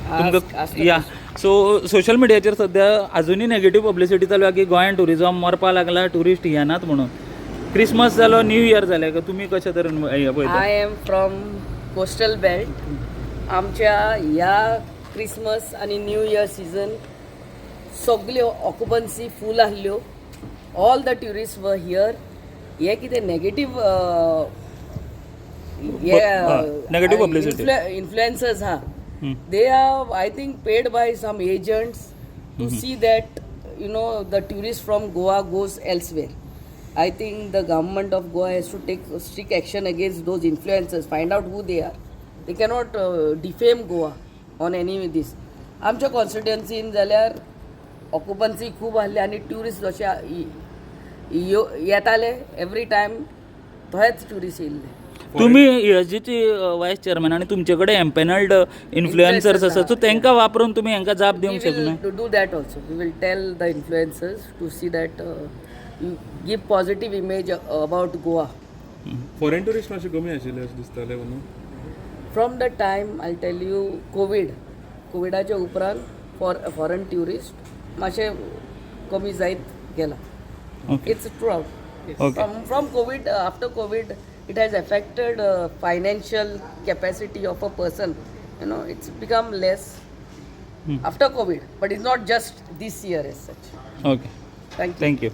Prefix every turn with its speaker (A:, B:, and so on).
A: तुमकां या so social मिडियाचेर सद्या अजूनही नेगेटिव्ह पब्लिसिटी चालू आहे की गोंयान टुरिझम मरपा लागला, टुरिस्ट येनात म्हणून. क्रिसमस जालो, न्यू इयर जालें का तुमी कशे तरेन पळयता?
B: I am from coastal belt. आमच्या ह्या क्रिसमस आणि न्यू इयर सीझन सगल्यो ऑक्युपन्सी फूल आसल्यो. ऑल द ट्युरिस्ट वर हियर. हे कितें नेगेटीव
A: negative publicity.
B: इन्फ्लुएन्सर्स हा. They are, I think, paid by some agents to see that, the tourists from Goa goes elsewhere. I think the government of Goa has to take strict action against those influencers, find out who they are. They cannot defame Goa on any of this. आमच्या कॉन्स्टिट्युएन्सीन जाल्यार occupancy खूब आहली आनी tourist जशे येताले every time थंयच tourist येयल्ले.
A: तुम्ही ESGची वायस चेअरमॅन आणि तुमचे कडेन एम्पॅनल्ड इन्फ्लुएन्सर्स आसात, सो तांकां वापरून तुमी हांकां जाप दिवंक शकना?
B: To do that also, we will tell the influencers to see that you give positive image about Goa.
C: Foreign tourist मातशे कमी आशिल्ले अशें दिसतालें म्हणून.
B: From the time I'll tell you कोविडाच्या उपरांत फॉरेन ट्युरिस्ट मातशे कमी जायत गेला. It's true.
A: Okay.
B: From COVID, after COVID, it has affected financial capacity of a person. It's become less after COVID, but it's not just this year as such.
A: Okay,
B: Thank you.
A: Thank you.